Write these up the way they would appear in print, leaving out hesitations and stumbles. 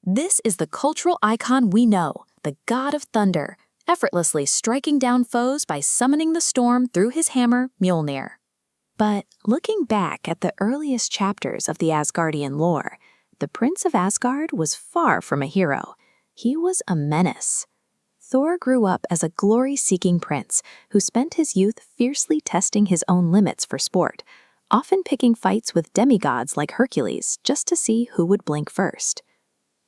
This is the cultural icon we know, the god of thunder, effortlessly striking down foes by summoning the storm through his hammer, Mjolnir. But looking back at the earliest chapters of the Asgardian lore, the Prince of Asgard was far from a hero. He was a menace. Thor grew up as a glory-seeking prince who spent his youth fiercely testing his own limits for sport, often picking fights with demigods like Hercules just to see who would blink first.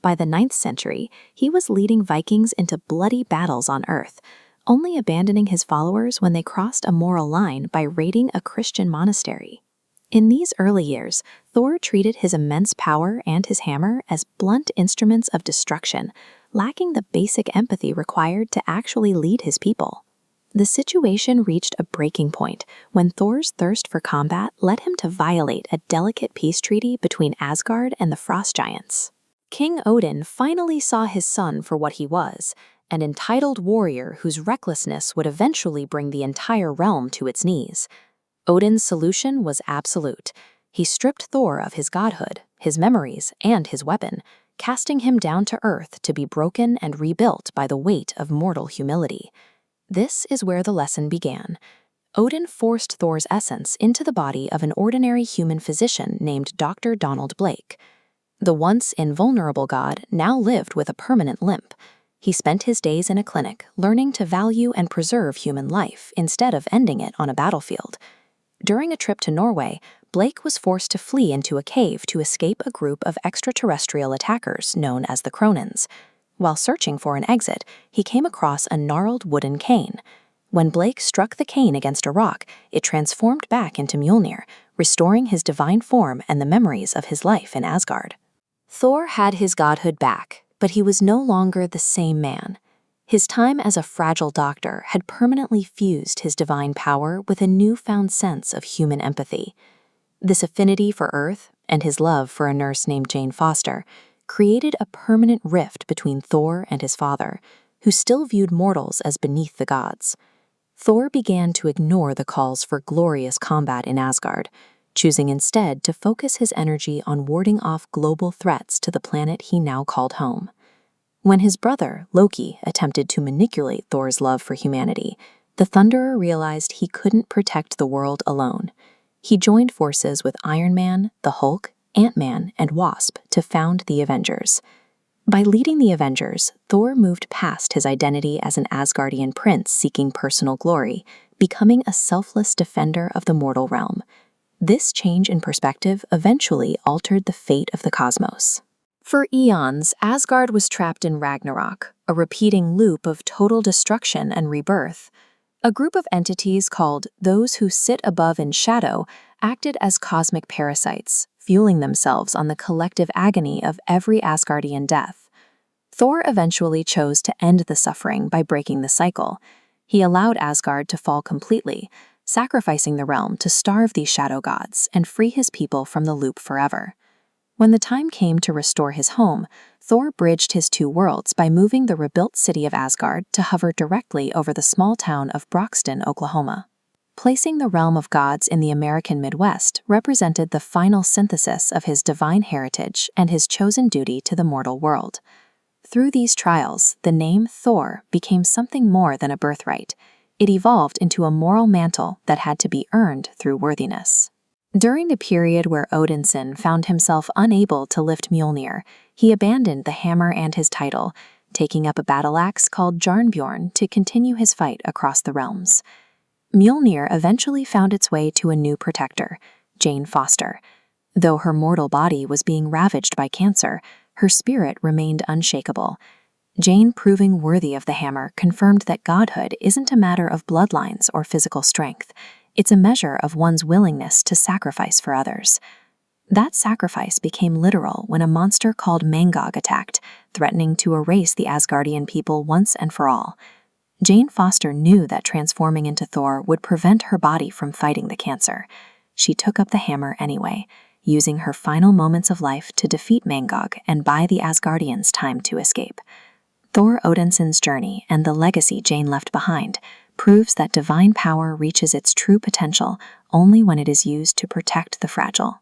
By the 9th century, he was leading Vikings into bloody battles on Earth, only abandoning his followers when they crossed a moral line by raiding a Christian monastery. In these early years, Thor treated his immense power and his hammer as blunt instruments of destruction, lacking the basic empathy required to actually lead his people. The situation reached a breaking point when Thor's thirst for combat led him to violate a delicate peace treaty between Asgard and the Frost Giants. King Odin finally saw his son for what he was, an entitled warrior whose recklessness would eventually bring the entire realm to its knees. Odin's solution was absolute. He stripped Thor of his godhood, his memories, and his weapon, casting him down to earth to be broken and rebuilt by the weight of mortal humility. This is where the lesson began. Odin forced Thor's essence into the body of an ordinary human physician named Dr. Donald Blake. The once invulnerable god now lived with a permanent limp. He spent his days in a clinic, learning to value and preserve human life instead of ending it on a battlefield. During a trip to Norway, Blake was forced to flee into a cave to escape a group of extraterrestrial attackers known as the Cronins. While searching for an exit, he came across a gnarled wooden cane. When Blake struck the cane against a rock, it transformed back into Mjolnir, restoring his divine form and the memories of his life in Asgard. Thor had his godhood back, but he was no longer the same man. His time as a fragile doctor had permanently fused his divine power with a newfound sense of human empathy. This affinity for Earth, and his love for a nurse named Jane Foster, created a permanent rift between Thor and his father, who still viewed mortals as beneath the gods. Thor began to ignore the calls for glorious combat in Asgard, choosing instead to focus his energy on warding off global threats to the planet he now called home. When his brother, Loki, attempted to manipulate Thor's love for humanity, the Thunderer realized he couldn't protect the world alone. He joined forces with Iron Man, the Hulk, Ant-Man, and Wasp to found the Avengers. By leading the Avengers, Thor moved past his identity as an Asgardian prince seeking personal glory, becoming a selfless defender of the mortal realm. This change in perspective eventually altered the fate of the cosmos. For eons, Asgard was trapped in Ragnarok, a repeating loop of total destruction and rebirth. A group of entities called those who sit above in shadow acted as cosmic parasites, fueling themselves on the collective agony of every Asgardian death. Thor eventually chose to end the suffering by breaking the cycle. He allowed Asgard to fall completely, sacrificing the realm to starve these shadow gods and free his people from the loop forever. When the time came to restore his home, Thor bridged his two worlds by moving the rebuilt city of Asgard to hover directly over the small town of Broxton, Oklahoma. Placing the realm of gods in the American Midwest represented the final synthesis of his divine heritage and his chosen duty to the mortal world. Through these trials, the name Thor became something more than a birthright. It evolved into a moral mantle that had to be earned through worthiness. During the period where Odinson found himself unable to lift Mjolnir, he abandoned the hammer and his title, taking up a battle axe called Jarnbjorn to continue his fight across the realms. Mjolnir eventually found its way to a new protector, Jane Foster. Though her mortal body was being ravaged by cancer, her spirit remained unshakable. Jane, proving worthy of the hammer, confirmed that godhood isn't a matter of bloodlines or physical strength. It's a measure of one's willingness to sacrifice for others. That sacrifice became literal when a monster called Mangog attacked, threatening to erase the Asgardian people once and for all. Jane Foster knew that transforming into Thor would prevent her body from fighting the cancer. She took up the hammer anyway, using her final moments of life to defeat Mangog and buy the Asgardians time to escape. Thor Odinson's journey and the legacy Jane left behind proves that divine power reaches its true potential only when it is used to protect the fragile.